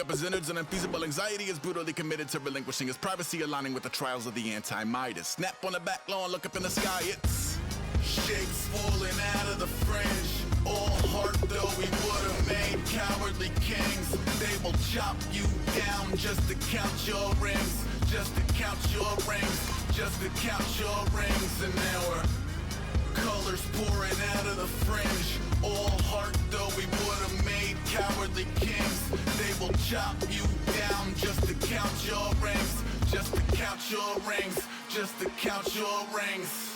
Up his innards and unfeasible anxiety is brutally committed to relinquishing his privacy, aligning with the trials of the anti-Midas. Snap on the back lawn, look up in the sky, it's shapes falling out of the fringe. All heart though we would've made cowardly kings. They will chop you down just to count your rings, just to count your rings, just to count your rings. And now we're colors pouring out of the fringe. All heart though we would've made cowardly kings. They will chop you down just to count your rings, just to count your rings, just to count your rings.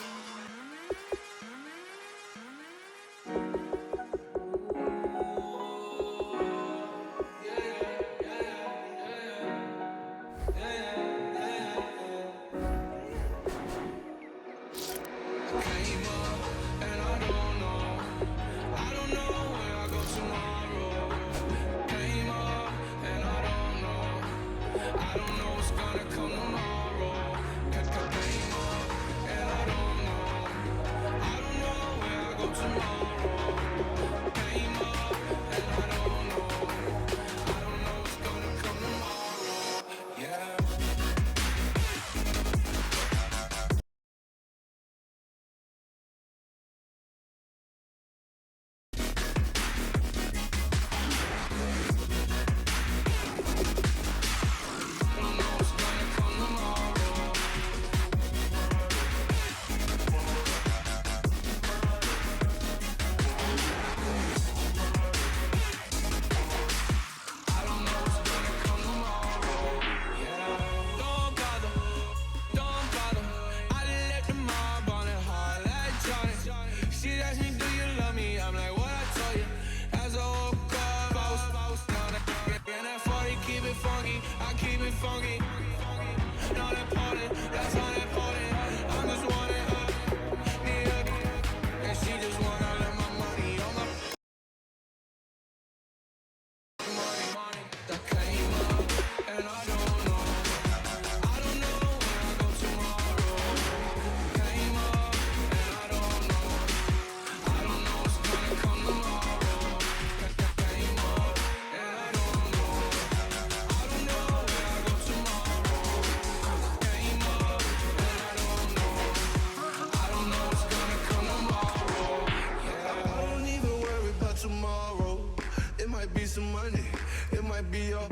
Some money, it might be all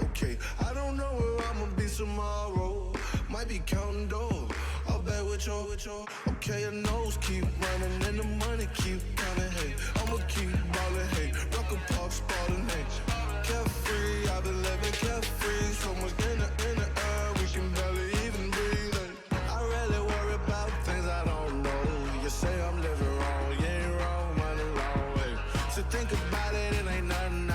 okay. I don't know where I'ma be tomorrow. Might be counting dough. I'll bet with your. Okay, your nose keep running and the money keep counting. Hey, I'ma keep ballin'. Hey, rock a park spallin'. Hey, carefree, I've been living carefree. So much in the air, we can barely even breathe. Hey, I really worry about things I don't know. You say I'm living wrong, you ain't wrong, money long. Hey, so think about it, it ain't nothing.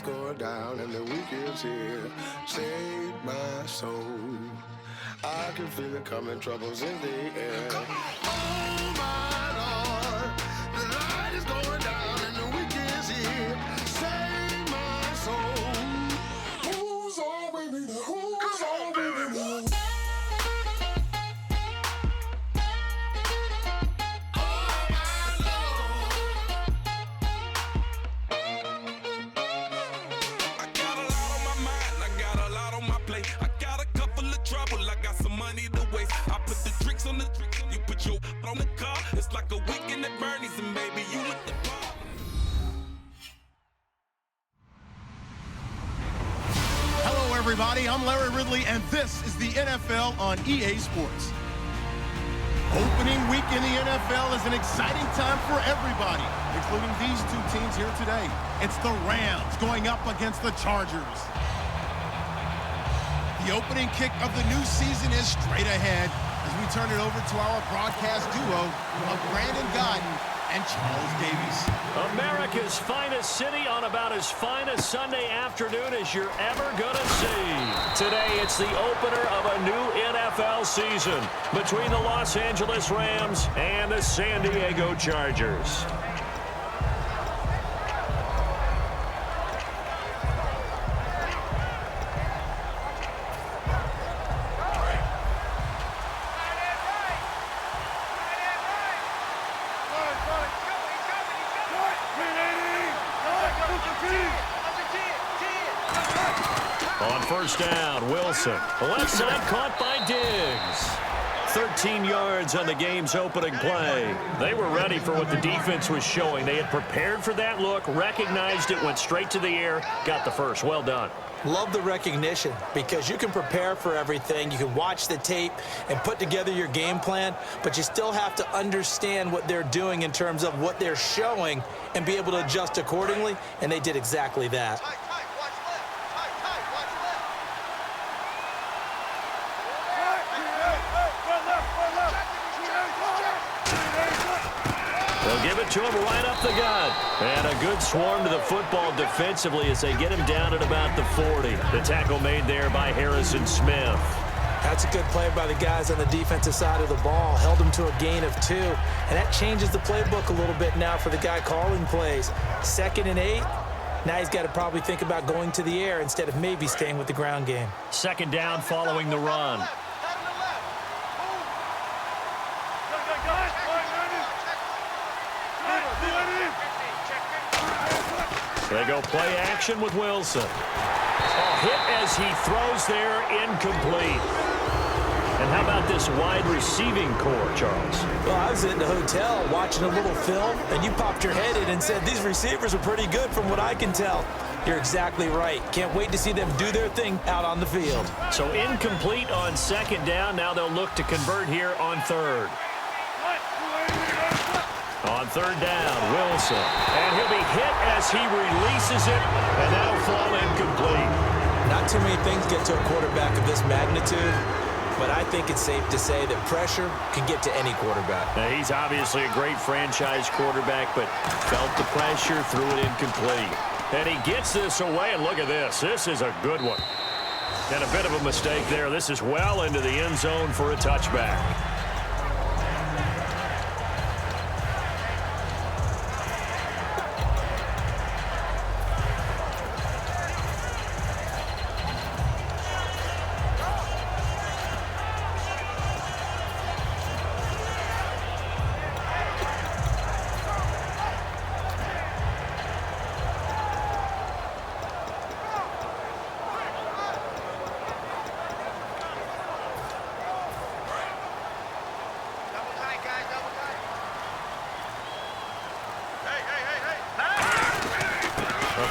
Going down and the weekend's here. Save my soul. I can feel it coming, troubles in the air. Oh my Lord, the light is going down and the weekend's here. Save my soul. Who's on with me? Who's on with me? everybody. I'm Larry Ridley, and this is the NFL on EA Sports. Opening week in the NFL is an exciting time for everybody, including these two teams here today. It's the Rams going up against the Chargers. The opening kick of the new season is straight ahead as we turn it over to our broadcast duo of Brandon Godden and Charles Davies. America's finest city on about as fine a Sunday afternoon as you're ever going to see. Today, it's the opener of a new NFL season between the Los Angeles Rams and the San Diego Chargers. On first down, Wilson. Left side caught by Diggs. 13 yards on the game's opening play. They were ready for what the defense was showing. They had prepared for that look, recognized it, went straight to the air, got the first. Well done. Love the recognition because you can prepare for everything. You can watch the tape and put together your game plan, but you still have to understand what they're doing in terms of what they're showing and be able to adjust accordingly, and they did exactly that. They'll give it to him right up the gut. And a good swarm to the football defensively as they get him down at about the 40. The tackle made there by Harrison Smith. That's a good play by the guys on the defensive side of the ball. Held him to a gain of 2. And that changes the playbook a little bit now for the guy calling plays. 2nd and 8. Now he's got to probably think about going to the air instead of maybe staying with the ground game. 2nd down following the run. They go play action with Wilson. A hit as he throws there, incomplete. And how about this wide receiving core, Charles? Well, I was in the hotel watching a little film, and you popped your head in and said these receivers are pretty good from what I can tell. You're exactly right. Can't wait to see them do their thing out on the field. So incomplete on 2nd down. Now they'll look to convert here on 3rd. On 3rd down, Wilson. And he'll be hit as he releases it, and that'll fall incomplete. Not too many things get to a quarterback of this magnitude, but I think it's safe to say that pressure can get to any quarterback. Now, he's obviously a great franchise quarterback, but felt the pressure, threw it incomplete. And he gets this away, and look at this. This is a good one. And a bit of a mistake there. This is well into the end zone for a touchback.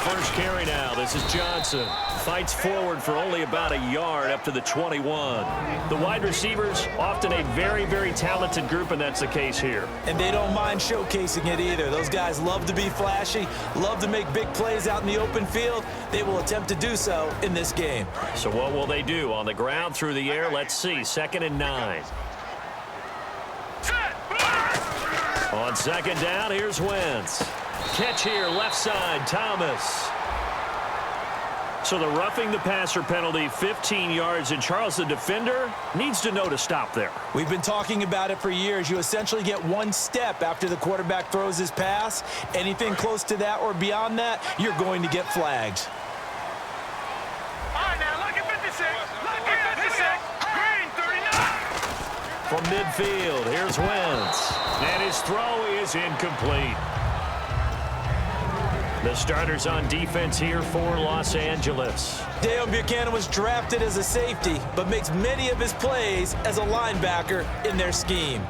First carry now. This is Johnson. Fights forward for only about a yard up to the 21. The wide receivers, often a very, very talented group, and that's the case here. And they don't mind showcasing it either. Those guys love to be flashy, love to make big plays out in the open field. They will attempt to do so in this game. So what will they do? On the ground, through the air? Let's see. 2nd and 9. On 2nd down, here's Wentz. Catch here, left side, Thomas. So the roughing the passer penalty, 15 yards, and Charles, the defender, needs to know to stop there. We've been talking about it for years. You essentially get 1 step after the quarterback throws his pass. Anything close to that or beyond that, you're going to get flagged. All right, now look at 56. Look at 56. Green 39. From midfield, here's Wentz. And his throw is incomplete. The starters on defense here for Los Angeles. Dale Buchanan was drafted as a safety, but makes many of his plays as a linebacker in their scheme.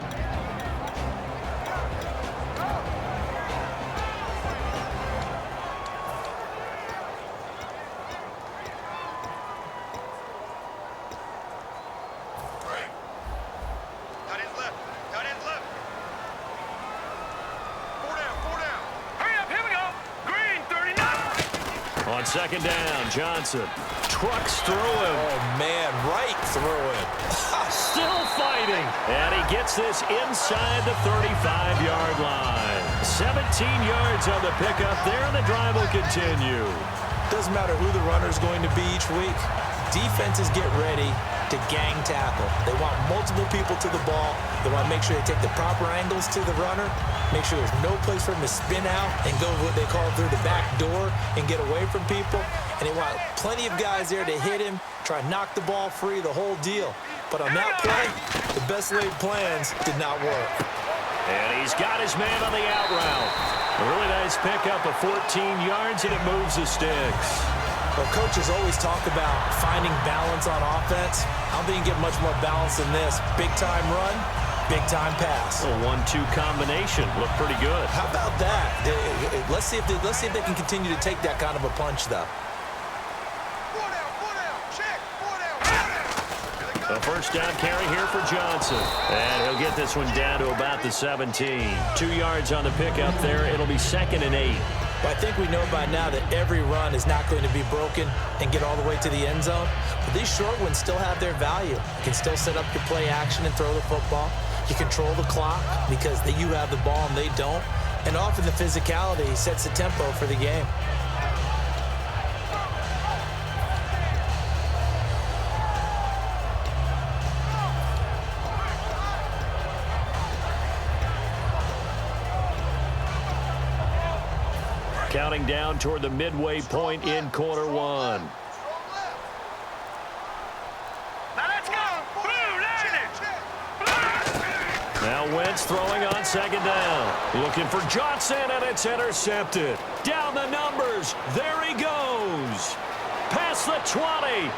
On second down, Johnson trucks through him. Oh, man, right through him. Still fighting. And he gets this inside the 35-yard line. 17 yards on the pickup there, and the drive will continue. Doesn't matter who the runner is going to be each week. Defenses get ready to gang tackle. They want multiple people to the ball. They want to make sure they take the proper angles to the runner, make sure there's no place for him to spin out and go what they call through the back door and get away from people. And they want plenty of guys there to hit him, try to knock the ball free, the whole deal. But on that play, the best laid plans did not work. And he's got his man on the out route. A really nice pickup of 14 yards, and it moves the sticks. Well, coaches always talk about finding balance on offense. I don't think you can get much more balance than this. Big-time run, big-time pass. A 1-2 combination. Looked pretty good. How about that? Let's see if they can continue to take that kind of a punch, though. A first down carry here for Johnson. And he'll get this one down to about the 17. 2 yards on the pickup there. It'll be 2nd and 8. But I think we know by now that every run is not going to be broken and get all the way to the end zone. But these short ones still have their value. You can still set up your play action and throw the football. You control the clock because you have the ball and they don't. And often the physicality sets the tempo for the game. Counting down toward the midway point in quarter one. Now let's go. Blue, Now Wentz throwing on second down. Looking for Johnson, and it's intercepted. Down the numbers. There he goes. Past the 20.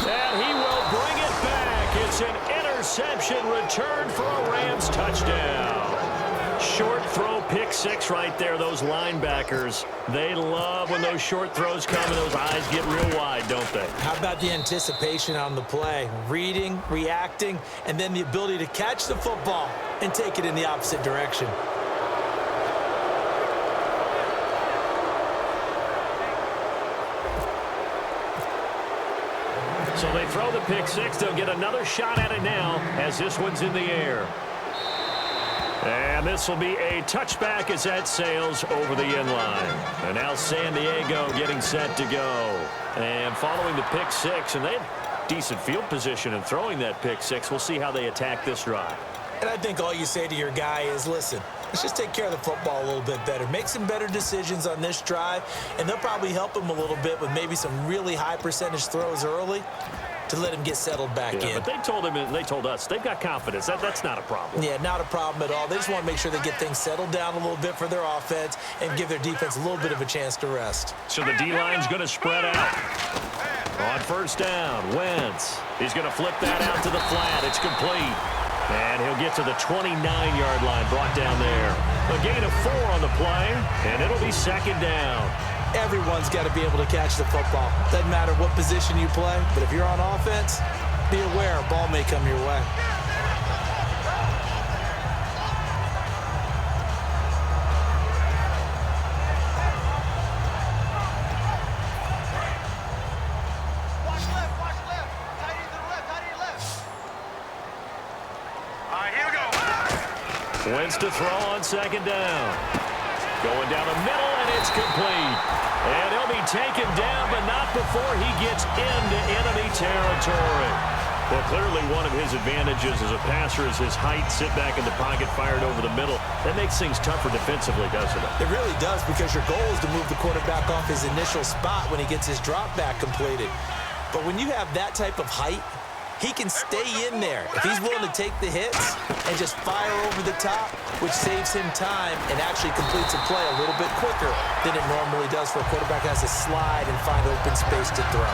And he will bring it back. It's an interception return for a Rams touchdown. Short throw, pick six right there. Those linebackers, they love when those short throws come and those eyes get real wide, don't they? How about the anticipation on the play? Reading, reacting, and then the ability to catch the football and take it in the opposite direction. So they throw the pick six. They'll get another shot at it now as this one's in the air. And this will be a touchback as that sails over the end line. And now San Diego getting set to go. And following the pick six, and they had decent field position in throwing that pick six. We'll see how they attack this drive. And I think all you say to your guy is, listen, let's just take care of the football a little bit better. Make some better decisions on this drive, and they'll probably help him a little bit with maybe some really high percentage throws early to let him get settled back in. But they told him, and they told us, they've got confidence. That's not a problem. Yeah, not a problem at all. They just want to make sure they get things settled down a little bit for their offense and give their defense a little bit of a chance to rest. So the D-line's going to spread out. On first down, Wentz. He's going to flip that out to the flat. It's complete. And he'll get to the 29-yard line, brought down there. A gain of 4 on the play, and it'll be second down. Everyone's got to be able to catch the football. Doesn't matter what position you play, but if you're on offense, be aware a ball may come your way. Watch left, watch left. Tight end to the left, tight end left. All right, here we go. Wentz to throw on second down. Going down the middle, and it's complete. And he'll be taken down, but not before he gets into enemy territory. Well, clearly one of his advantages as a passer is his height. Sit back in the pocket, fired over the middle. That makes things tougher defensively, doesn't it? It really does, because your goal is to move the quarterback off his initial spot when he gets his drop back completed. But when you have that type of height, he can stay in there if he's willing to take the hits and just fire over the top, which saves him time and actually completes a play a little bit quicker than it normally does for a quarterback who has to slide and find open space to throw.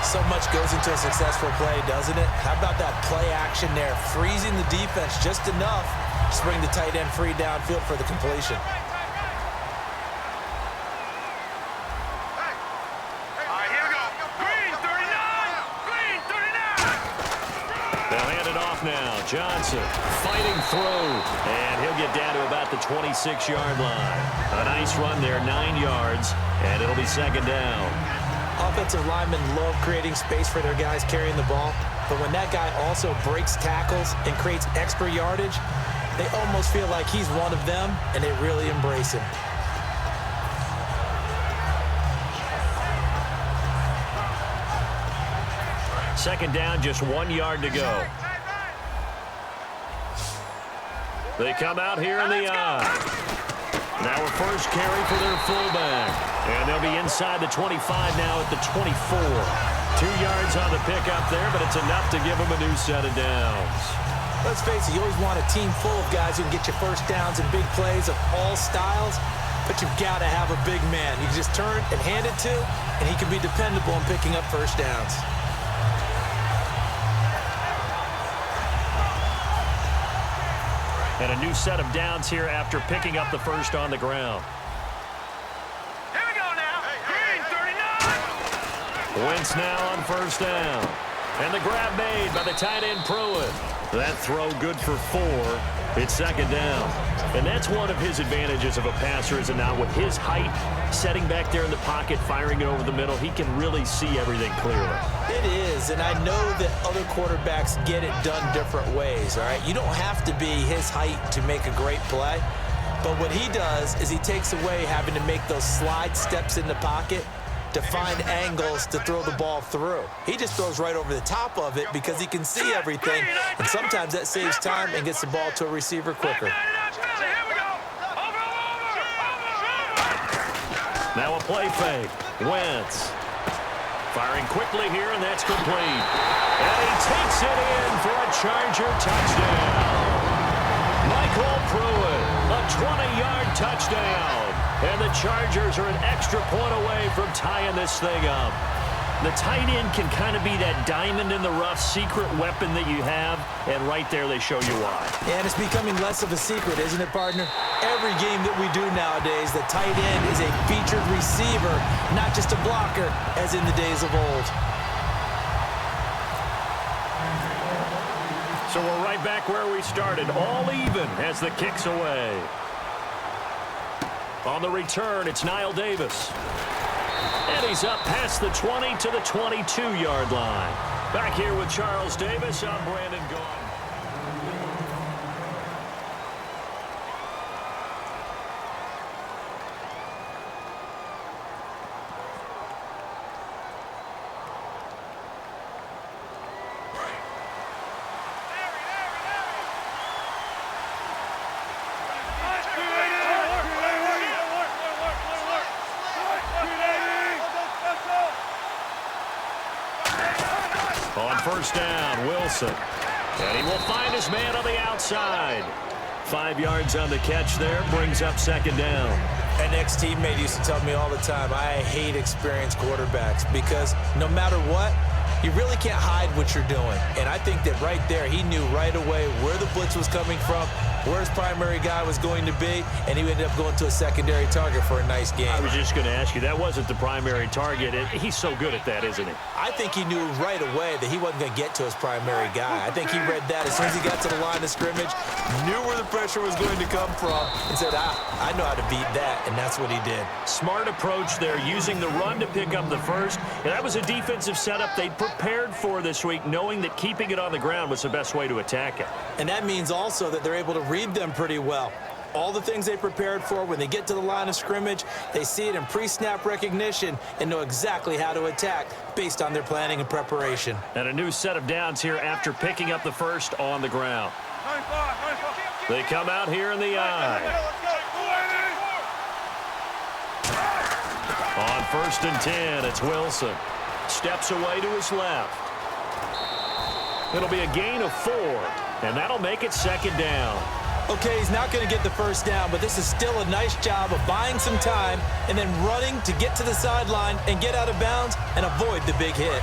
So much goes into a successful play, doesn't it? How about that play action there, freezing the defense just enough to bring the tight end free downfield for the completion. hand it off now. Johnson fighting through, and he'll get down to about the 26-yard line. A nice run there, 9 yards, and it'll be second down. Offensive linemen love creating space for their guys carrying the ball, but when that guy also breaks tackles and creates extra yardage, they almost feel like he's one of them, and they really embrace him. Second down, just 1 yard to go. They come out here in the eye. Now a first carry for their fullback. And they'll be inside the 25 now at the 24. 2 yards on the pickup there, but it's enough to give them a new set of downs. Let's face it, you always want a team full of guys who can get you first downs and big plays of all styles, but you've got to have a big man you can just turn and hand it to, and he can be dependable in picking up first downs. And a new set of downs here after picking up the first on the ground. Here we go now. Green, 39. Wentz now on first down. And the grab made by the tight end Pruitt. That throw good for 4. It's second down. And that's one of his advantages of a passer, is it not? With his height, setting back there in the pocket, firing it over the middle, he can really see everything clearly. It is, and I know that other quarterbacks get it done different ways, all right? You don't have to be his height to make a great play, but what he does is he takes away having to make those slide steps in the pocket to find angles to throw the ball through. He just throws right over the top of it because he can see everything, and sometimes that saves time and gets the ball to a receiver quicker. Now a play fake. Wentz firing quickly here, and that's complete. And he takes it in for a Charger touchdown. Michael Pruitt, a 20-yard touchdown. And the Chargers are an extra point away from tying this thing up. The tight end can kind of be that diamond in the rough secret weapon that you have, and right there they show you why. And it's becoming less of a secret, isn't it, partner? Every game that we do nowadays, the tight end is a featured receiver, not just a blocker, as in the days of old. So we're right back where we started, all even as the kick's away. On the return, it's Niall Davis. And he's up past the 20 to the 22-yard line. Back here with Charles Davis, I'm Brandon Gaudin. On first down, Wilson. And he will find his man on the outside. 5 yards on the catch there, brings up second down. An ex-teammate used to tell me all the time, I hate experienced quarterbacks because no matter what, you really can't hide what you're doing. And I think that right there, he knew right away where the blitz was coming from, where his primary guy was going to be, and he ended up going to a secondary target for a nice game. I was just going to ask you, that wasn't the primary target. He's so good at that, isn't he? I think he knew right away that he wasn't going to get to his primary guy. I think he read that as soon as he got to the line of scrimmage, knew where the pressure was going to come from, and said, I know how to beat that, and that's what he did. Smart approach there, using the run to pick up the first. And that was a defensive setup they'd prepared for this week, knowing that keeping it on the ground was the best way to attack it. And that means also that they're able to read them pretty well. All the things they prepared for, when they get to the line of scrimmage, they see it in pre-snap recognition and know exactly how to attack based on their planning and preparation. And a new set of downs here after picking up the first on the ground. They come out here in the eye. On first and 10, it's Wilson. Steps away to his left. It'll be a gain of 4, and that'll make it second down. Okay, he's not going to get the first down, but this is still a nice job of buying some time and then running to get to the sideline and get out of bounds and avoid the big hit. Watch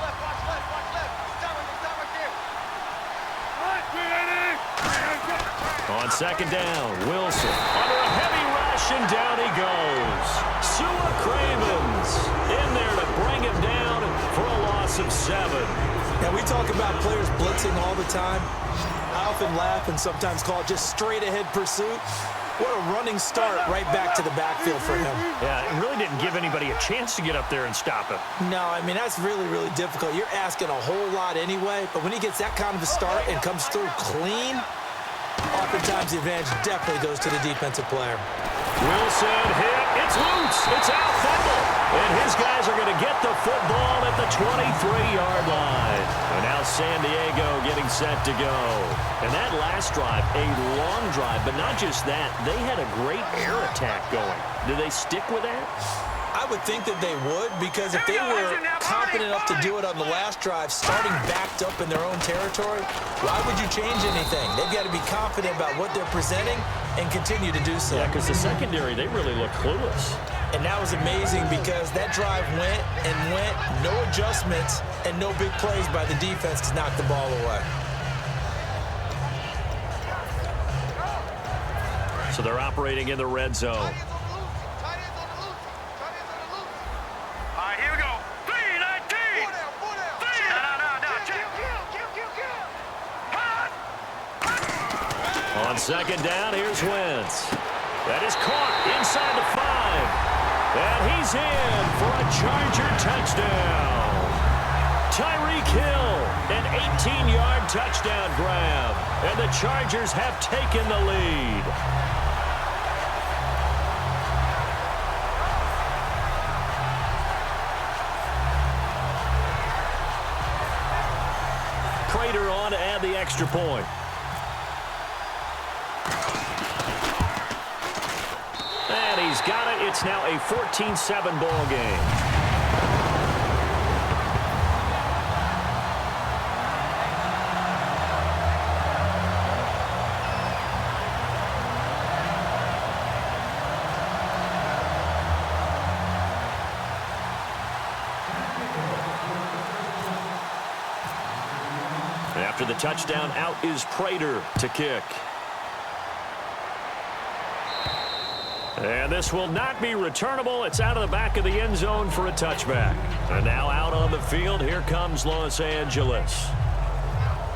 left, watch left, watch left. Stop right here. On second down, Wilson under a heavy rush. rush, and down he goes. Sua Cravens in there to bring him down for a loss of 7. Now, we talk about players blitzing all the time. I often laugh and sometimes call it just straight-ahead pursuit. What a running start right back to the backfield for him. Yeah, it really didn't give anybody a chance to get up there and stop him. No, I mean, that's really, really difficult. You're asking a whole lot anyway, but when he gets that kind of a start and comes through clean, oftentimes the advantage definitely goes to the defensive player. Wilson hit. It's loose. It's out, fumble. And his guys are going to get the football at the 23-yard line. And now San Diego getting set to go. And that last drive, a long drive, but not just that. They had a great air attack going. Do they stick with that? I would think that they would, because if they were confident enough to do it on the last drive, starting backed up in their own territory, why would you change anything? They've got to be confident about what they're presenting and continue to do so. Yeah, because the secondary, they really look clueless. And that was amazing because that drive went and went, no adjustments, and no big plays by the defense to knock the ball away. So they're operating in the red zone. On second down, here's Wentz. That is caught inside the 5. And he's in for a Charger touchdown. Tyreek Hill, an 18-yard touchdown grab. And the Chargers have taken the lead. Prater on to add the extra point. And he's got it. It's now a 14-7 ball game. After the touchdown, out is Prater to kick. And this will not be returnable. It's out of the back of the end zone for a touchback. And now out on the field, here comes Los Angeles.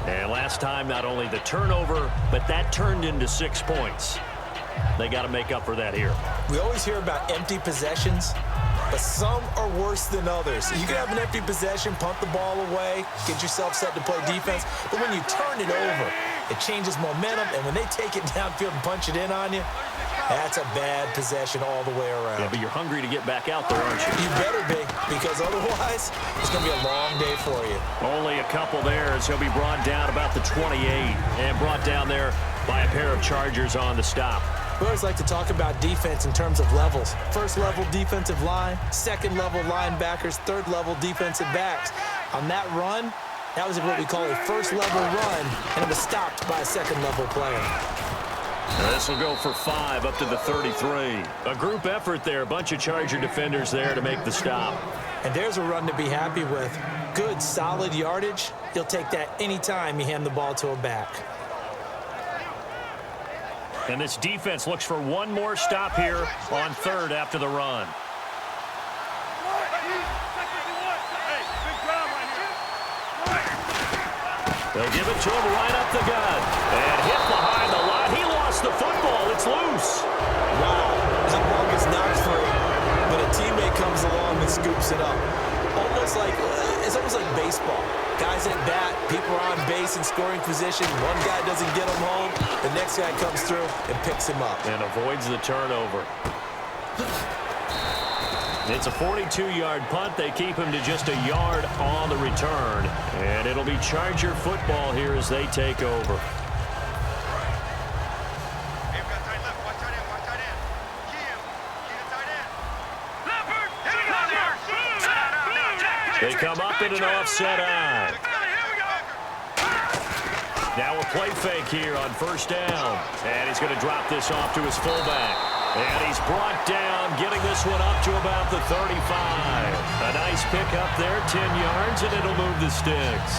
And last time, not only the turnover, but that turned into 6 points. They got to make up for that here. We always hear about empty possessions, but some are worse than others. You can have an empty possession, punt the ball away, get yourself set to play defense, but when you turn it over, it changes momentum, and when they take it downfield and punch it in on you, that's a bad possession all the way around. Yeah, but you're hungry to get back out there, aren't you? You better be, because otherwise, it's going to be a long day for you. Only a couple there as he'll be brought down about the 28 and brought down there by a pair of Chargers on the stop. We always like to talk about defense in terms of levels. First level defensive line, second level linebackers, third level defensive backs. On that run, that was what we call a first level run, and it was stopped by a second level player. This will go for 5 up to the 33. A group effort there. A bunch of Charger defenders there to make the stop. And there's a run to be happy with. Good, solid yardage. You'll take that anytime you hand the ball to a back. And this defense looks for one more stop here on third after the run. They'll give it to him right up the gut. And hit behind the line. He lost the football. It's loose. Wow, that ball gets knocked through, but a teammate comes along and scoops it up. It's almost like baseball. Guys at bat, people are on base in scoring position. One guy doesn't get him home. The next guy comes through and picks him up. And avoids the turnover. It's a 42-yard punt. They keep him to just a yard on the return. And it'll be Charger football here as they take over. They come up in an offset eye. Now a play fake here on first down. And he's going to drop this off to his fullback. And he's brought down, getting this one up to about the 35. A nice pick up there, 10 yards, and it'll move the sticks.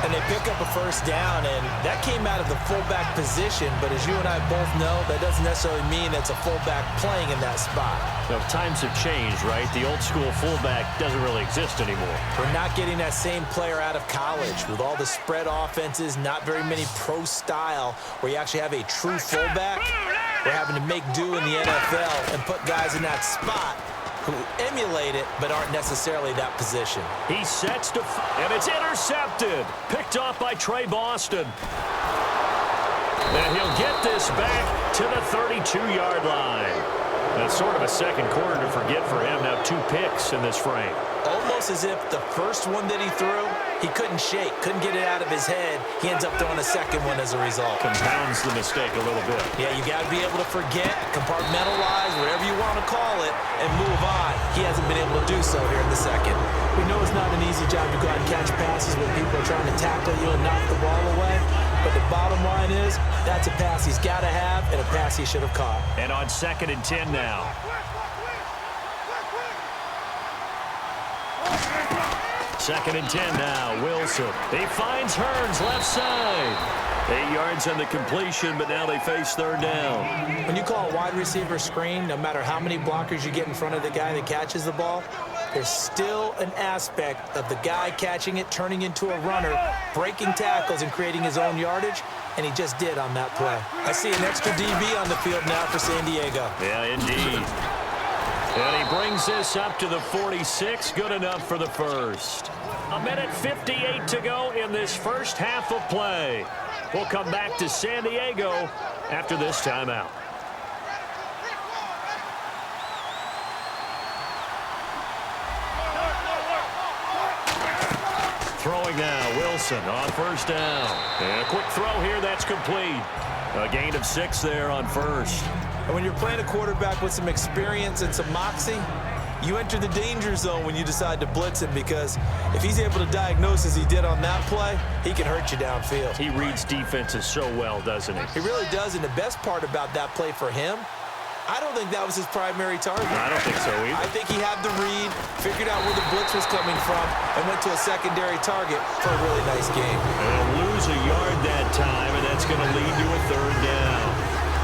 And they pick up a first down, and that came out of the fullback position. But as you and I both know, that doesn't necessarily mean it's a fullback playing in that spot. So times have changed, right? The old school fullback doesn't really exist anymore. We're not getting that same player out of college with all the spread offenses, not very many pro style where you actually have a true fullback. We're having to make do in the NFL and put guys in that spot who emulate it but aren't necessarily that position. He sets to, and it's intercepted. Picked off by Trey Boston. And he'll get this back to the 32-yard line. That's sort of a second quarter to forget for him. Now 2 picks in this frame. Almost as if the first one that he threw, he couldn't shake, couldn't get it out of his head. He ends up throwing a second one as a result. Compounds the mistake a little bit. Yeah, you got to be able to forget, compartmentalize, whatever you want to call it, and move on. He hasn't been able to do so here in the second. We know it's not an easy job to go out and catch passes when people are trying to tackle you and knock the ball away. But the bottom line is, that's a pass he's got to have and a pass he should have caught. And on 2nd and 10 now. Second and 10 now. Wilson. He finds Hearns left side. 8 yards on the completion, but now they face 3rd down. When you call a wide receiver screen, no matter how many blockers you get in front of the guy that catches the ball, there's still an aspect of the guy catching it, turning into a runner, breaking tackles and creating his own yardage, and he just did on that play. I see an extra DB on the field now for San Diego. Yeah, indeed. And he brings this up to the 46. Good enough for the first. 1:58 to go in this first half of play. We'll come back to San Diego after this timeout. Throwing now, Wilson on 1st down. And a quick throw here, that's complete. A gain of 6 there on 1st. And when you're playing a quarterback with some experience and some moxie, you enter the danger zone when you decide to blitz him, because if he's able to diagnose as he did on that play, he can hurt you downfield. He reads defenses so well, doesn't he? He really does, and the best part about that play for him, I don't think that was his primary target. I don't think so either. I think he had the read, figured out where the blitz was coming from, and went to a secondary target for a really nice game. They'll lose a yard that time, and that's going to lead to a 3rd down.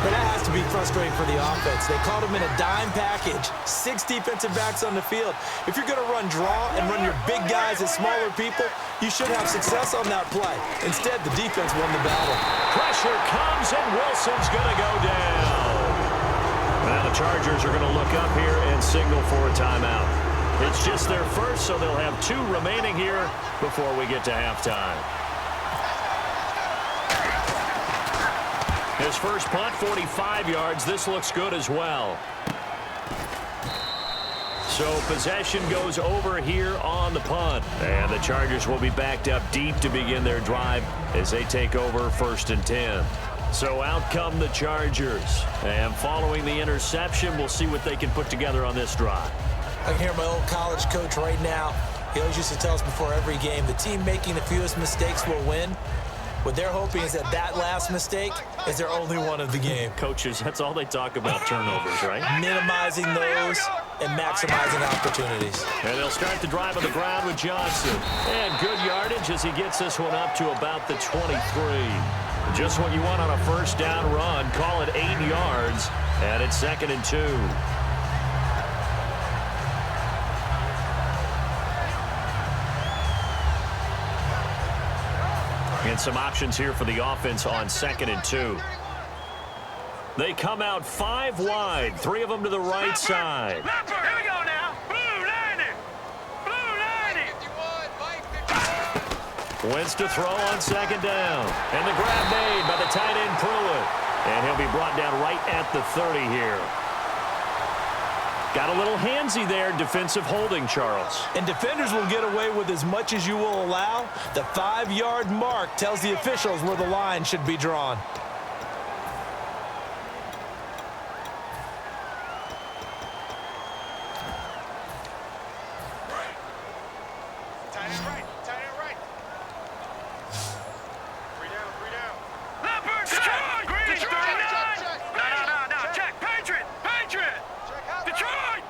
But that has to be frustrating for the offense. They caught him in a dime package. 6 defensive backs on the field. If you're going to run draw and run your big guys at smaller people, you should have success on that play. Instead, the defense won the battle. Pressure comes, and Wilson's going to go down. Now the Chargers are going to look up here and signal for a timeout. It's just their first, so they'll have 2 remaining here before we get to halftime. His first punt, 45 yards. This looks good as well. So possession goes over here on the punt. And the Chargers will be backed up deep to begin their drive as they take over 1st and 10. So out come the Chargers. And following the interception, we'll see what they can put together on this drive. I can hear my old college coach right now. He always used to tell us before every game, the team making the fewest mistakes will win. What they're hoping is that last mistake is their only one of the game. Coaches, that's all they talk about, turnovers, right? Minimizing those and maximizing opportunities. And they'll start the drive on the ground with Johnson. And good yardage as he gets this one up to about the 23. Just what you want on a 1st down run. Call it 8 yards. And it's 2nd and 2. And some options here for the offense on 2nd and 2. They come out 5 wide, 3 of them to the right side. Here we go now. Blue 90. Blue 90. Wentz to throw on 2nd down. And the grab made by the tight end Pruitt. And he'll be brought down right at the 30 here. Got a little handsy there, defensive holding, Charles. And defenders will get away with as much as you will allow. The 5-yard mark tells the officials where the line should be drawn. Tight end right. 3 down. Leopard, Detroit! Green, 39! No, check. Patriot!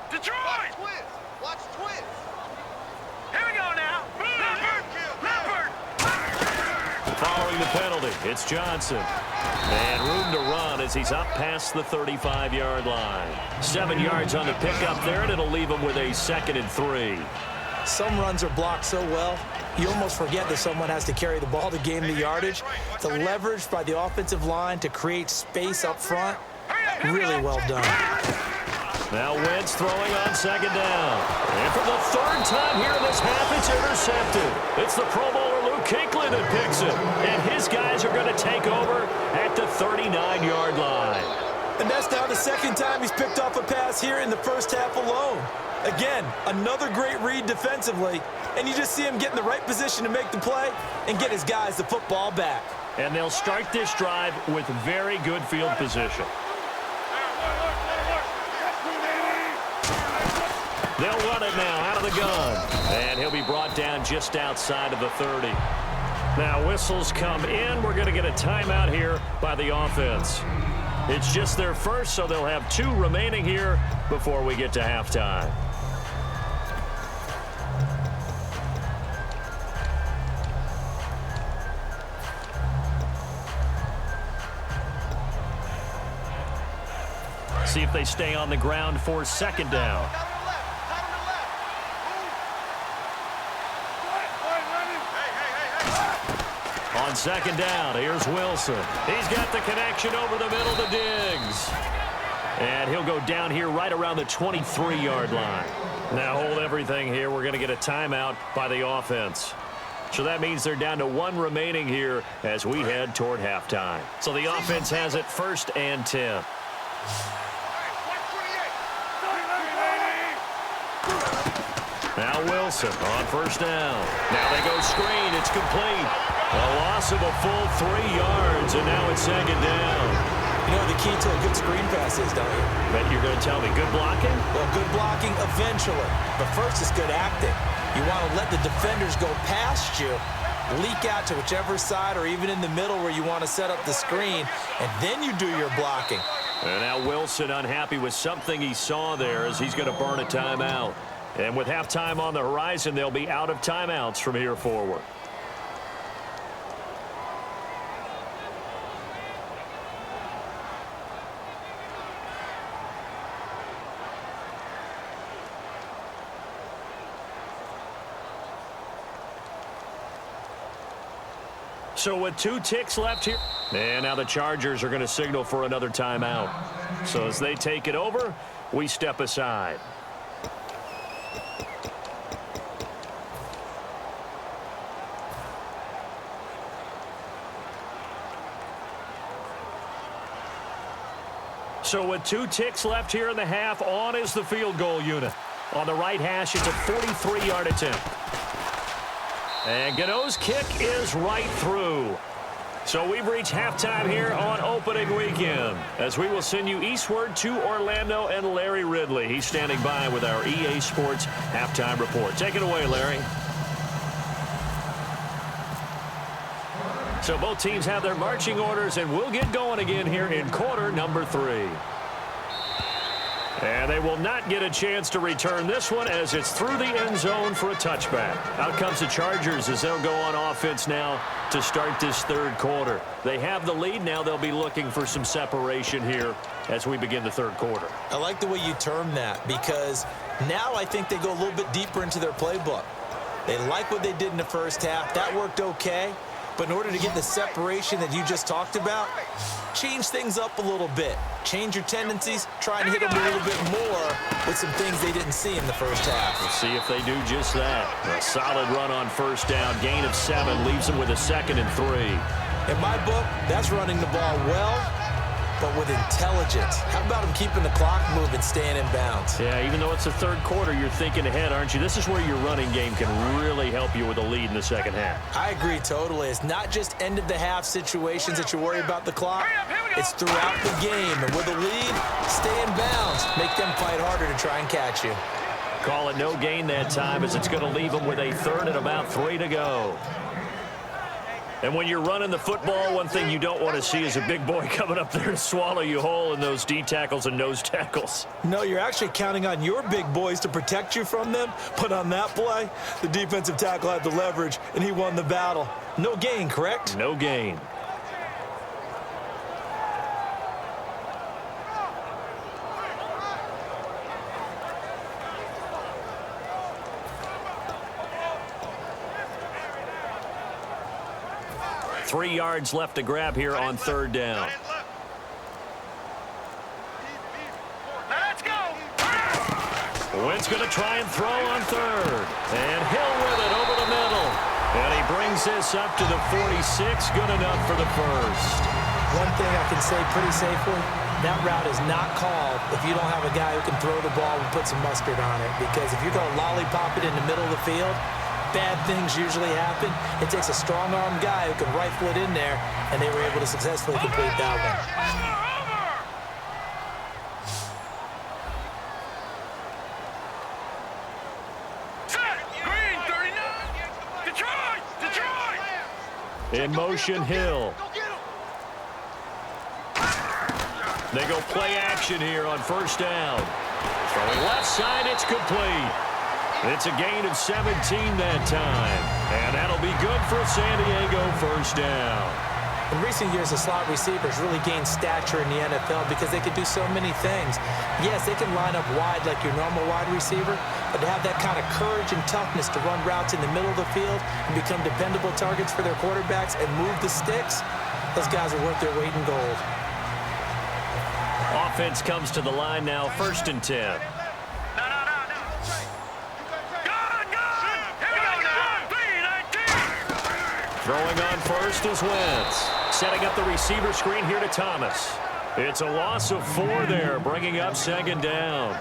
Detroit! Watch twins! Here we go now! Leopard! Following the penalty, it's Johnson. And room to run as he's up past the 35-yard line. 7 yards on the pickup there, and it'll leave him with a 2nd and 3. Some runs are blocked so well, you almost forget that someone has to carry the ball to gain the yardage. The leverage by the offensive line to create space up front, really well done. Now Wentz throwing on 2nd down. And for the 3rd time here in this half, it's intercepted. It's the Pro Bowler Luke Kuechly that picks it. And his guys are going to take over at the 39-yard line. And that's now the 2nd time he's picked off a pass here in the first half alone. Again, another great read defensively, and you just see him get in the right position to make the play and get his guys the football back. And they'll start this drive with very good field position. They'll run it now out of the gun. And he'll be brought down just outside of the 30. Now whistles come in. We're going to get a timeout here by the offense. It's just their first, so they'll have 2 remaining here before we get to halftime. See if they stay on the ground for 2nd down. On 2nd down, here's Wilson. He's got the connection over the middle to Diggs. And he'll go down here right around the 23-yard line. Now hold everything here. We're going to get a timeout by the offense. So that means they're down to 1 remaining here as we head toward halftime. So the offense has it 1st and 10. Now Wilson on 1st down. Now they go screen. It's complete. A loss of a full 3 yards, and now it's 2nd down. You know what the key to a good screen pass is, don't you? Bet you're going to tell me good blocking? Well, good blocking eventually. But first is good acting. You want to let the defenders go past you, leak out to whichever side or even in the middle where you want to set up the screen, and then you do your blocking. And now Wilson unhappy with something he saw there as he's going to burn a timeout. And with halftime on the horizon, they'll be out of timeouts from here forward. So with 2 ticks left here. And now the Chargers are going to signal for another timeout. So as they take it over, we step aside. So with 2 ticks left here in the half, on is the field goal unit. On the right hash, it's a 43-yard attempt. And Gano's kick is right through. So we've reached halftime here on opening weekend, as we will send you eastward to Orlando and Larry Ridley. He's standing by with our EA Sports halftime report. Take it away, Larry. So both teams have their marching orders, and we'll get going again here in quarter number 3. And they will not get a chance to return this one as it's through the end zone for a touchback. Out comes the Chargers as they'll go on offense now to start this 3rd quarter. They have the lead. Now they'll be looking for some separation here as we begin the 3rd quarter. I like the way you term that, because now I think they go a little bit deeper into their playbook. They like what they did in the first half. That worked okay. But in order to get the separation that you just talked about, change things up a little bit. Change your tendencies, try and hit them a little bit more with some things they didn't see in the first half. We'll see if they do just that. A solid run on 1st down, gain of 7, leaves them with a 2nd and 3. In my book, that's running the ball well, but with intelligence. How about him keeping the clock moving, staying in bounds? Yeah, even though it's the 3rd quarter, you're thinking ahead, aren't you? This is where your running game can really help you with a lead in the 2nd half. I agree totally. It's not just end-of-the-half situations that you worry about the clock. It's throughout the game. And with a lead, stay in bounds. Make them fight harder to try and catch you. Call it no gain that time, as it's going to leave them with a 3rd and about 3 to go. And when you're running the football, one thing you don't want to see is a big boy coming up there to swallow you whole in those D tackles and nose tackles. No, you're actually counting on your big boys to protect you from them. But on that play, the defensive tackle had the leverage, and he won the battle. No gain, correct? No gain. Three yards left to grab here on third down. Let's go. Wentz going to try and throw on third. And Hill with it over the middle. And he brings this up to the 46. Good enough for the first. One thing I can say pretty safely, that route is not called if you don't have a guy who can throw the ball and put some mustard on it. Because if you're going to lollipop it in the middle of the field, bad things usually happen. It takes a strong-armed guy who can rifle it in there, and they were able to successfully complete that one. Green 39. Detroit. In motion, Hill. Go get him. They go play action here on first down. Throwing left side, it's complete. It's a gain of 17 that time. And that'll be good for San Diego first down. In recent years, the slot receivers really gained stature in the NFL because they could do so many things. Yes, they can line up wide like your normal wide receiver, but to have that kind of courage and toughness to run routes in the middle of the field and become dependable targets for their quarterbacks and move the sticks, those guys are worth their weight in gold. Offense comes to the line now, 1st and 10. No. Good. Here we go now. 3-19. Throwing on first is Wentz. Setting up the receiver screen here to Thomas. It's a loss of 4 there, bringing up 2nd down.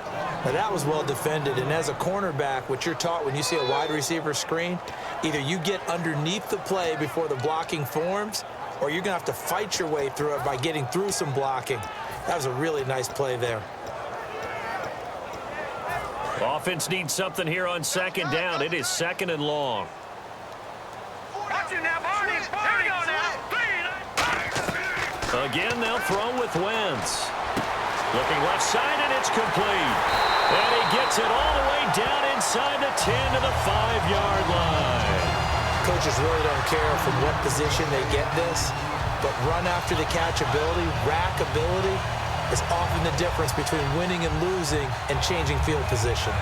Now that was well defended, and as a cornerback, what you're taught when you see a wide receiver screen, either you get underneath the play before the blocking forms, or you're going to have to fight your way through it by getting through some blocking. That was a really nice play there. Offense needs something here on 2nd down. It is 2nd and long. Watch it now, Barney. Here we go now. 3-19. Again, they'll throw with Wentz. Looking left side, and it's complete. And he gets it all the way down inside the 10 to the 5-yard line. Coaches really don't care from what position they get this, but run after the catch ability, rack ability, is often the difference between winning and losing and changing field position.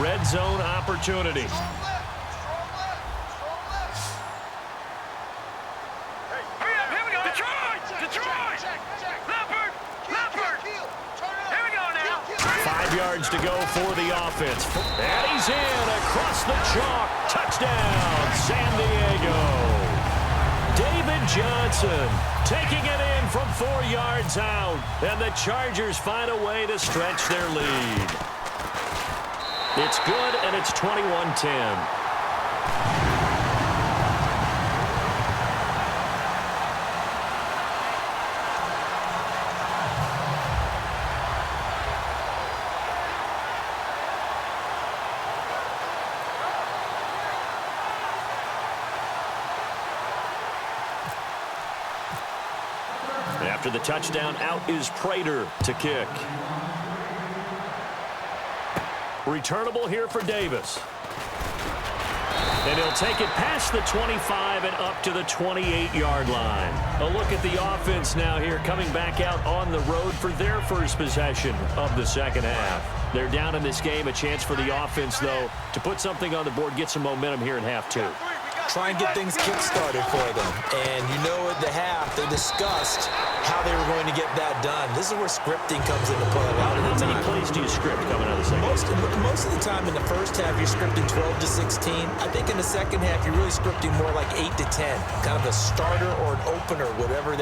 Red zone opportunity. Here we go. Detroit. Leopard. Here we go now. 5 yards to go for the offense. And he's in across the chalk. Touchdown, San Diego. David Johnson taking it in from 4 yards out. And the Chargers find a way to stretch their lead. It's good, and it's 21-10. After the touchdown, out is Prater to kick. Returnable here for Davis. And he'll take it past the 25 and up to the 28-yard line. A look at the offense now here, coming back out on the road for their first possession of the second half. They're down in this game. A chance for the offense, though, to put something on the board, get some momentum here in half 2. Try and get things kick-started for them. And you know at the half, they discussed how they were going to get that done. This is where scripting comes into play a lot of the time. How many plays do you script coming out of the second? Most of the time in the first half, you're scripting 12 to 16. I think in the second half, you're really scripting more like 8 to 10. Kind of a starter or an opener, whatever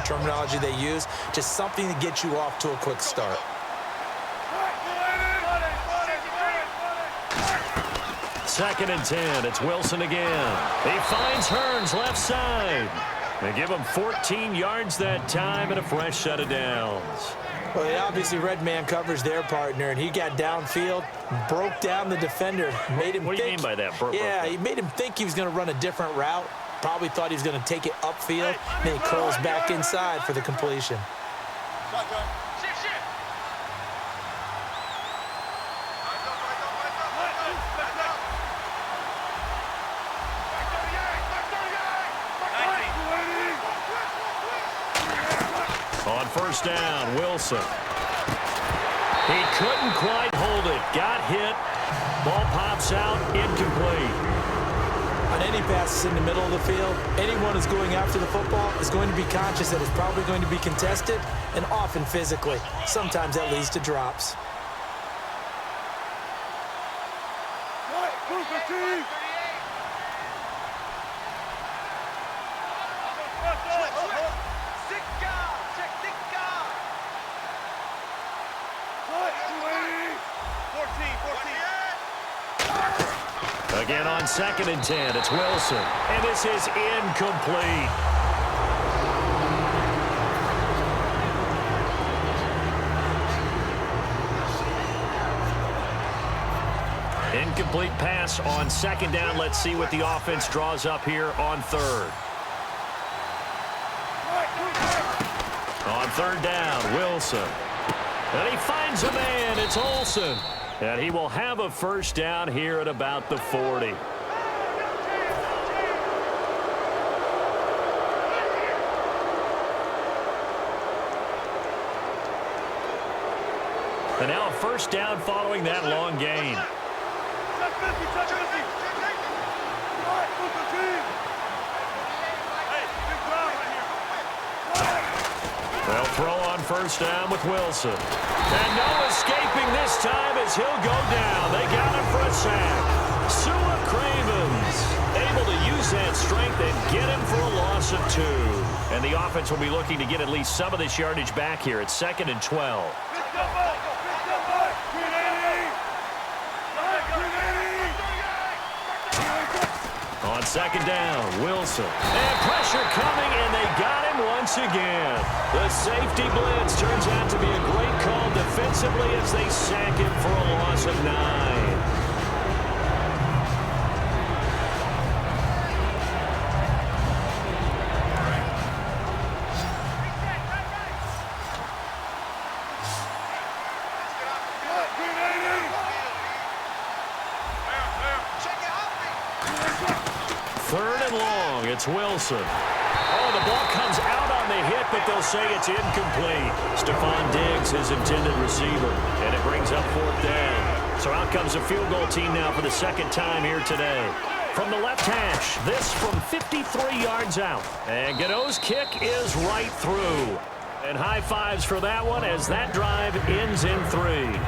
terminology they use. Just something to get you off to a quick start. Second and 10. It's Wilson again. He finds Hearns left side. They give him 14 yards that time and a fresh set of downs. Well, they obviously read man coverage their partner, and he got downfield, broke down the defender, made him What do you mean by that? He made him think he was going to run a different route. Probably thought he was going to take it upfield. Then he curls back inside for the completion. first down. Wilson. He couldn't quite hold it. Got hit. Ball pops out. Incomplete. On any passes in the middle of the field, anyone who's going after the football is going to be conscious that it's probably going to be contested, and often physically. Sometimes that leads to drops. Again on 2nd and 10, it's Wilson. And this is incomplete. Incomplete pass on 2nd down. Let's see what the offense draws up here on 3rd. On 3rd down, Wilson. And he finds a man. It's Olsen. And he will have a first down here at about the 40. And now a first down following that long gain. They'll throw on first down with Wilson. And no escaping this time as he'll go down. They got him for a sack. Sua Cravens able to use that strength and get him for a loss of 2. And the offense will be looking to get at least some of this yardage back here at 2nd and 12. On 2nd down, Wilson. And pressure coming, and they got him once again. The safety blitz turns out to be a great call defensively as they sack him for a loss of 9. It's Wilson. Oh, the ball comes out on the hit, but they'll say it's incomplete. Stephon Diggs, his intended receiver, and it brings up 4th down. So out comes a field goal team now for the 2nd time here today. From the left hash, this from 53 yards out. And Gano's kick is right through. And high fives for that one as that drive ends in 3.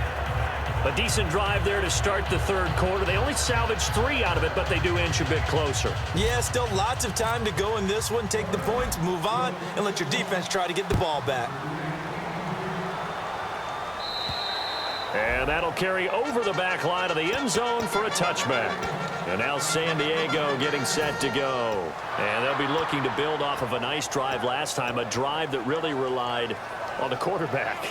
A decent drive there to start the 3rd quarter. They only salvaged 3 out of it, but they do inch a bit closer. Yeah, still lots of time to go in this one. Take the points, move on, and let your defense try to get the ball back. And that'll carry over the back line of the end zone for a touchback. And now San Diego getting set to go. And they'll be looking to build off of a nice drive last time, a drive that really relied on the quarterback.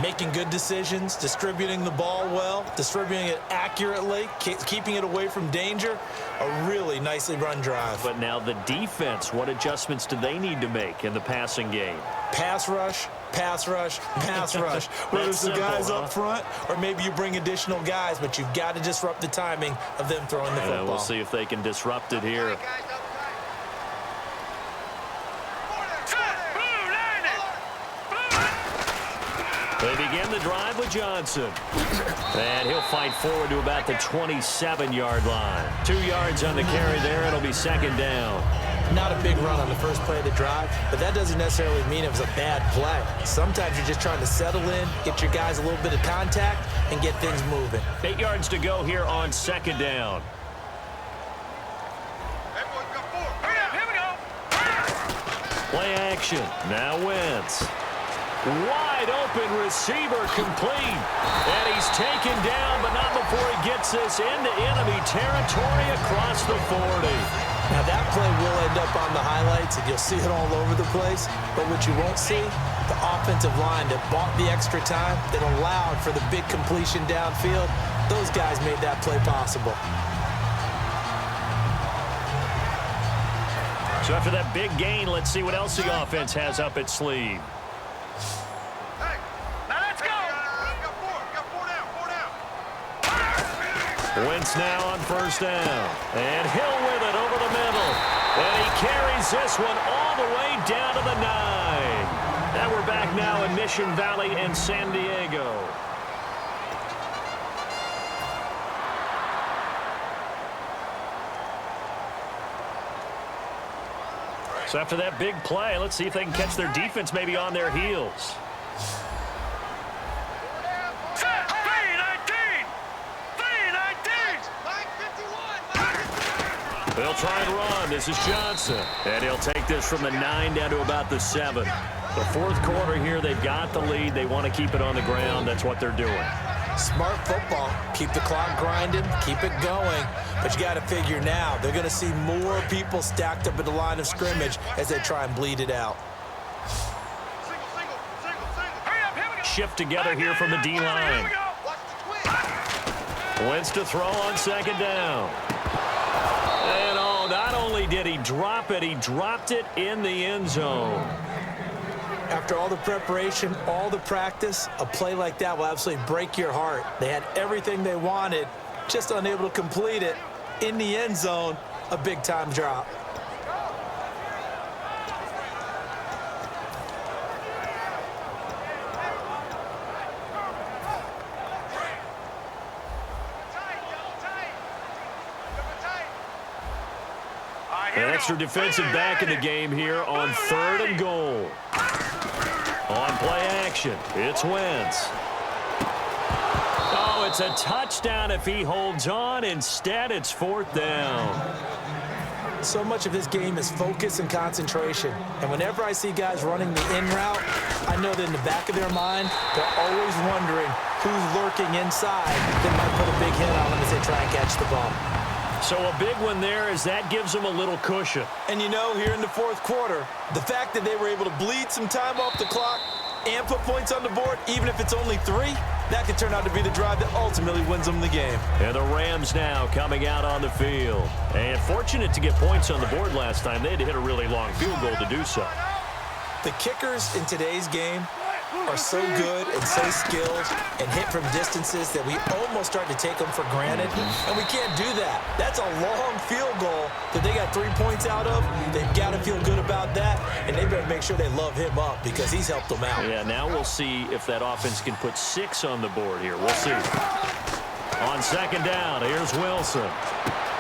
Making good decisions, distributing the ball well, distributing it accurately, keeping it away from danger. A really nicely run drive. But now the defense, what adjustments do they need to make in the passing game? Pass rush, pass rush, pass rush. Whether it's the guys up front or maybe you bring additional guys, but you've got to disrupt the timing of them throwing the football. We'll see if they can disrupt it here. They begin the drive with Johnson. And he'll fight forward to about the 27-yard line. 2 yards on the carry there. It'll be 2nd down. Not a big run on the first play of the drive, but that doesn't necessarily mean it was a bad play. Sometimes you're just trying to settle in, get your guys a little bit of contact, and get things moving. 8 yards to go here on 2nd down. Play action. Now Wentz. Wide open receiver complete. And he's taken down, but not before he gets this into enemy territory across the 40. Now that play will end up on the highlights, and you'll see it all over the place. But what you won't see, the offensive line that bought the extra time, that allowed for the big completion downfield, those guys made that play possible. So after that big gain, let's see what else the offense has up its sleeve. Wentz now on first down. And Hill with it over the middle. And he carries this one all the way down to the 9. And we're back now in Mission Valley and San Diego. So after that big play, let's see if they can catch their defense maybe on their heels. They'll try and run. This is Johnson. And he'll take this from the 9 down to about the 7. The fourth quarter here, they've got the lead. They want to keep it on the ground. That's what they're doing. Smart football. Keep the clock grinding. Keep it going. But you got to figure now, they're going to see more people stacked up at the line of scrimmage as they try and bleed it out. Shift together here from the D-line. Wentz to throw on second down. And oh, not only did he drop it, he dropped it in the end zone. After all the preparation, all the practice, a play like that will absolutely break your heart. They had everything they wanted, just unable to complete it. In the end zone, a big-time drop. An extra defensive back in the game here on 3rd and goal. On play action, it's Wentz. Oh, it's a touchdown if he holds on. Instead, it's 4th down. So much of this game is focus and concentration. And whenever I see guys running the in route, I know that in the back of their mind, they're always wondering who's lurking inside that might put a big hit on them as they try and catch the ball. So a big one there as that gives them a little cushion. And you know, here in the fourth quarter, the fact that they were able to bleed some time off the clock and put points on the board, even if it's only 3, that could turn out to be the drive that ultimately wins them the game. And the Rams now coming out on the field. And fortunate to get points on the board last time. They had to hit a really long field goal to do so. The kickers in today's game are so good and so skilled and hit from distances that we almost start to take them for granted, and we can't do that. That's a long field goal that they got 3 points out of. They've got to feel good about that, and they better make sure they love him up because he's helped them out. Yeah, now we'll see if that offense can put 6 on the board here. We'll see. On second down, here's Wilson.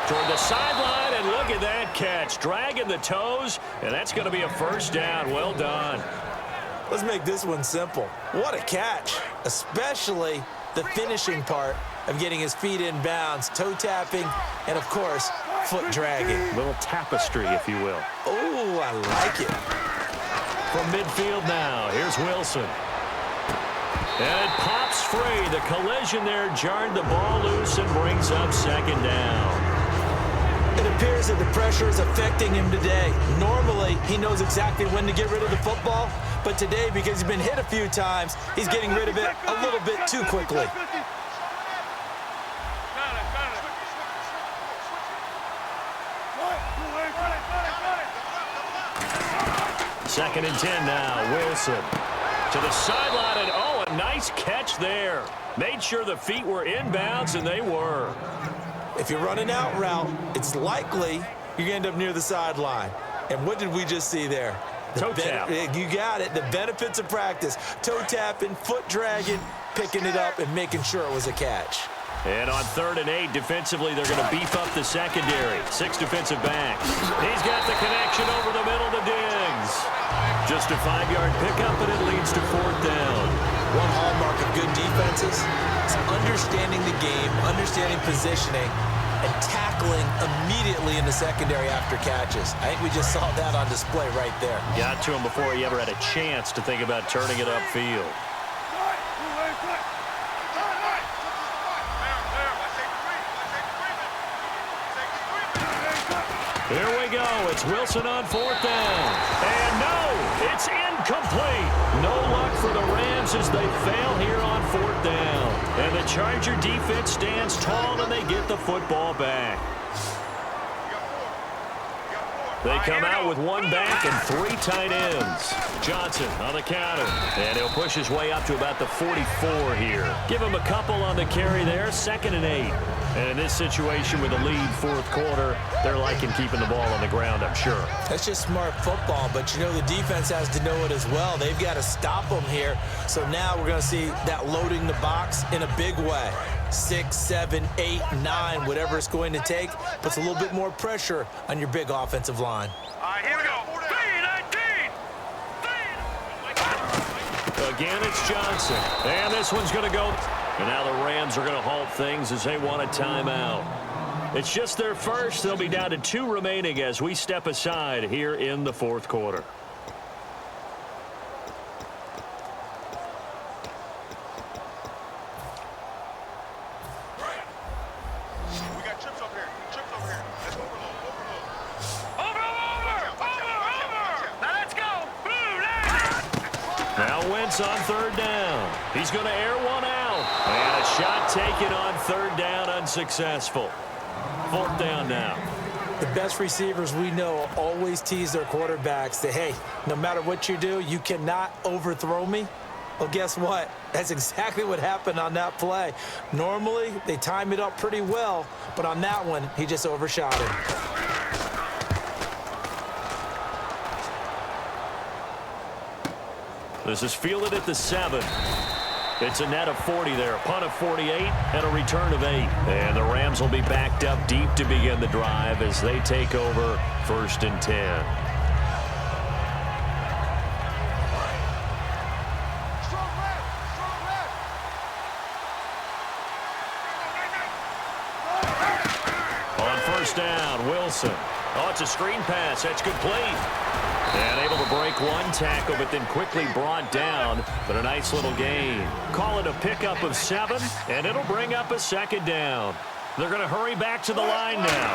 Toward the sideline, and look at that catch. Dragging the toes, and that's going to be a first down. Well done. Let's make this one simple. What a catch, especially the finishing part of getting his feet in bounds, toe tapping, and of course, foot dragging. A little tapestry, if you will. Oh, I like it. From midfield now, here's Wilson. And it pops free. The collision there jarred the ball loose and brings up second down. It appears that the pressure is affecting him today. Normally, he knows exactly when to get rid of the football, but today, because he's been hit a few times, he's getting rid of it a little bit too quickly. Second and 10 now. Wilson to the sideline, and oh, a nice catch there. Made sure the feet were inbounds, and they were. If you're running out route, it's likely you're going to end up near the sideline. And what did we just see there? Toe tap. You got it. The benefits of practice. Toe tapping, foot dragging, picking it up, and making sure it was a catch. And on 3rd and 8, defensively, they're going to beef up the secondary. 6 defensive backs. He's got the connection over the middle to Diggs. Just a 5-yard pickup, and it leads to 4th down. One hallmark of good defenses is understanding the game, understanding positioning, and tackling immediately in the secondary after catches. I think we just saw that on display right there. Got to him before he ever had a chance to think about turning it upfield. Here we go. It's Wilson on 4th down. And no, it's incomplete. No luck for the Rams as they fail here on 4th down. And the Charger defense stands tall and they get the football back. They come out with 1 back and 3 tight ends. Johnson on the counter. And he'll push his way up to about the 44 here. Give him a couple on the carry there. 2nd and 8. And in this situation with a lead fourth quarter, they're liking keeping the ball on the ground, I'm sure. That's just smart football, but you know the defense has to know it as well. They've got to stop them here. So now we're going to see that loading the box in a big way. 6, 7, 8, 9, whatever it's going to take, puts a little bit more pressure on your big offensive line. All right, here we go. Again, it's Johnson. And this one's going to go. And now the Rams are going to halt things as they want a timeout. It's just their first. They'll be down to 2 remaining as we step aside here in the fourth quarter. We got chips over here. Chips over here. Let's overload. Now let's go. Now Wentz on third down. He's going to air one out. And a shot taken on third down, unsuccessful. Fourth down now. The best receivers we know always tease their quarterbacks that, hey, no matter what you do, you cannot overthrow me. Well, guess what? That's exactly what happened on that play. Normally, they time it up pretty well, but on that one, he just overshot it. This is fielded at the 7. It's a net of 40 there, a punt of 48, and a return of 8. And the Rams will be backed up deep to begin the drive as they take over 1st and 10. On first down, Wilson. Oh, it's a screen pass. That's complete. And able to break one tackle, but then quickly brought down. But a nice little gain. Call it a pickup of 7, and it'll bring up a second down. They're going to hurry back to the line now.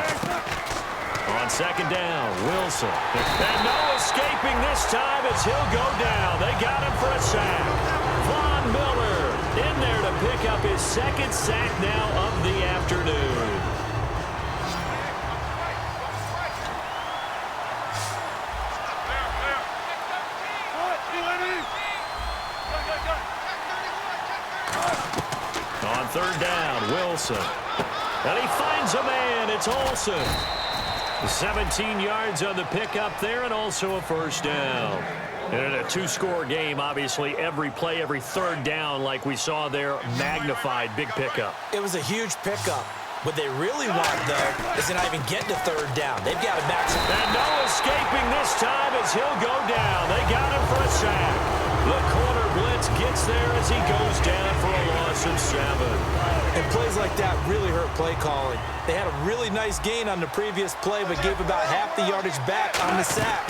On second down, Wilson. And no escaping this time as he'll go down. They got him for a sack. Von Miller in there to pick up his 2nd sack now of the afternoon. On third down, Wilson. And he finds a man. It's Olsen. 17 yards on the pickup there, and also a first down. And in a 2-score game, obviously, every play, every third down, like we saw there, magnified, big pickup. It was a huge pickup. What they really want, though, is to not even get to third down. They've got to match it. And no escaping this time as he'll go down. They got him for a sack. The corner blitz gets there as he goes down for a loss of 7. And plays like that really hurt play calling. They had a really nice gain on the previous play, but gave about half the yardage back on the sack.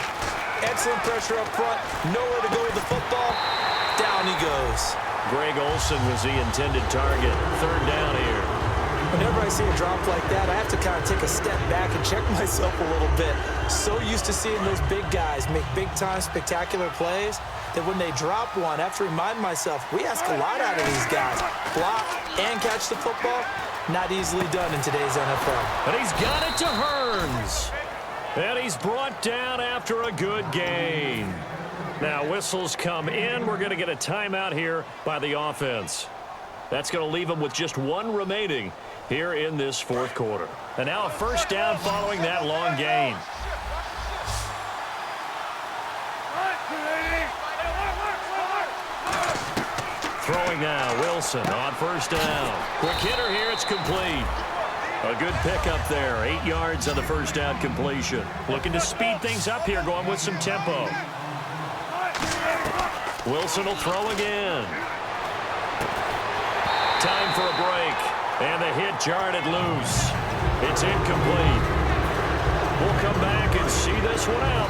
Excellent pressure up front. Nowhere to go with the football. Down he goes. Greg Olsen was the intended target. Third down here. Whenever I see a drop like that, I have to kind of take a step back and check myself a little bit. So used to seeing those big guys make big-time spectacular plays that when they drop one, I have to remind myself, we ask a lot out of these guys. Block and catch the football, not easily done in today's NFL. And he's got it to Hearns. And he's brought down after a good gain. Now whistles come in. We're going to get a timeout here by the offense. That's going to leave them with just 1 remaining here in this fourth quarter. And now a first down following that long gain. Throwing now, Wilson on first down. Quick hitter here, it's complete. A good pickup there, 8 yards on the first down completion. Looking to speed things up here, going with some tempo. Wilson will throw again. Time for a break, and the hit jarred it loose. It's incomplete. We'll come back and see this one out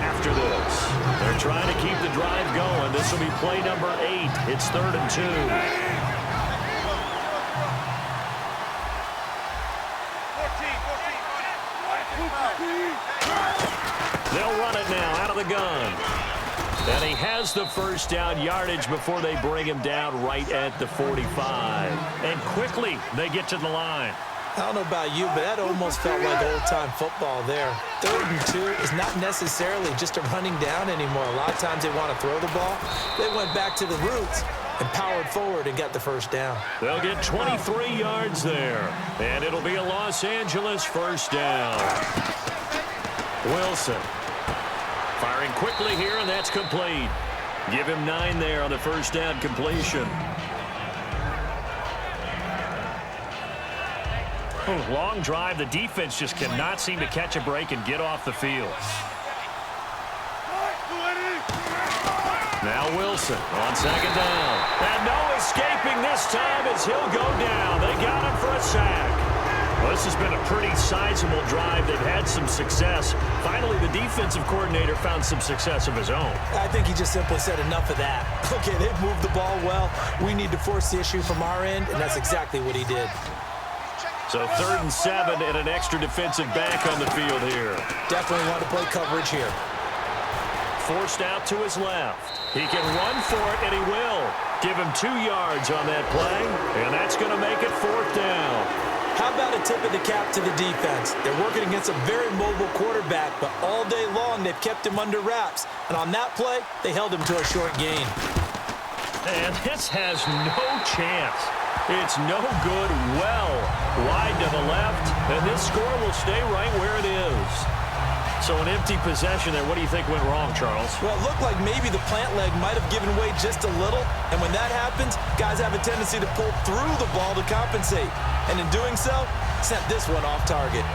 after this. They're trying to keep the drive going. This will be play number 8. It's 3rd and 2. 14. They'll run it now out of the gun. And he has the first down yardage before they bring him down right at the 45. And quickly they get to the line. I don't know about you, but that almost felt like old-time football there. 3rd and 2 is not necessarily just a running down anymore. A lot of times they want to throw the ball. They went back to the roots and powered forward and got the first down. They'll get 23 yards there, and it'll be a Los Angeles first down. Wilson firing quickly here, and that's complete. Give him 9 there on the first down completion. Long drive. The defense just cannot seem to catch a break and get off the field. Now Wilson on second down. And no escaping this time as he'll go down. They got him for a sack. Well, this has been a pretty sizable drive. They've had some success. Finally, the defensive coordinator found some success of his own. I think he just simply said enough of that. Okay, they've moved the ball well. We need to force the issue from our end, and that's exactly what he did. So 3rd and 7 and an extra defensive back on the field here. Definitely want to play coverage here. Forced out to his left. He can run for it, and he will. Give him 2 yards on that play, and that's going to make it 4th down. How about a tip of the cap to the defense? They're working against a very mobile quarterback, but all day long they've kept him under wraps. And on that play, they held him to a short gain. And this has no chance. It's no good, well wide to the left, and this score will stay right where it is. So an empty possession there. What do you think went wrong, Charles? Well, it looked like maybe the plant leg might have given way just a little, and when that happens, guys have a tendency to pull through the ball to compensate, and in doing so, sent this one off target.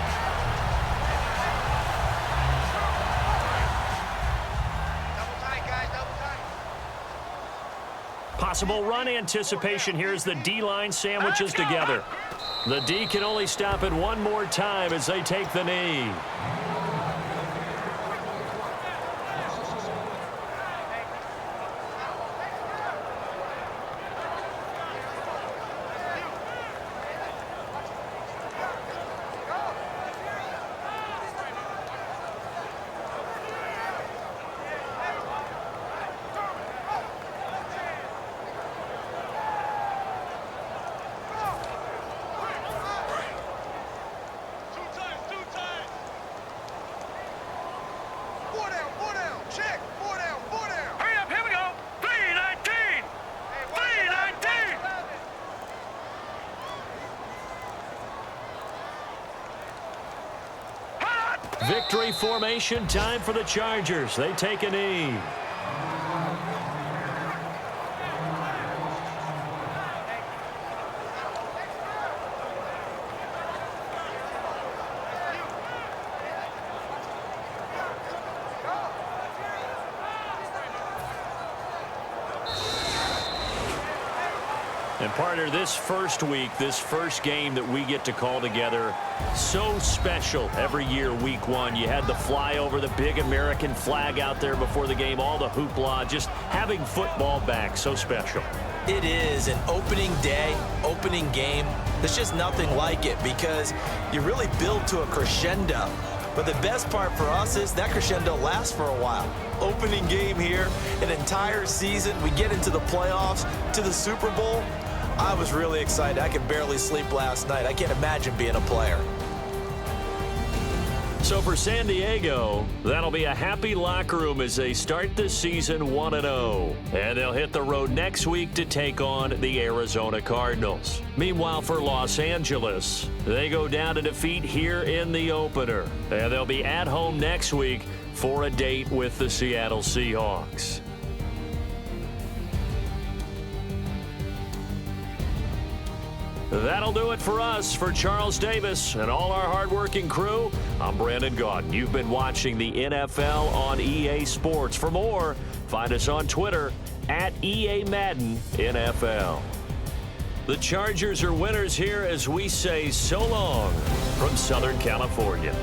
Possible run anticipation here as the D-line sandwiches together. The D can only stop it one more time as they take the knee. Victory formation time for the Chargers. They take a knee. And partner, this first week, this first game that we get to call together, so special every year, week 1. You had the flyover, the big American flag out there before the game, all the hoopla, just having football back, so special. It is an opening day, opening game. There's just nothing like it because you really build to a crescendo. But the best part for us is that crescendo lasts for a while. Opening game here, an entire season. We get into the playoffs, to the Super Bowl. I was really excited. I could barely sleep last night. I can't imagine being a player. So for San Diego, that'll be a happy locker room as they start the season 1-0. And they'll hit the road next week to take on the Arizona Cardinals. Meanwhile, for Los Angeles, they go down to defeat here in the opener. And they'll be at home next week for a date with the Seattle Seahawks. That'll do it for us. For Charles Davis and all our hardworking crew, I'm Brandon Gaudin. You've been watching the NFL on EA Sports. For more, find us on Twitter at EA Madden NFL. The Chargers are winners here as we say so long from Southern California.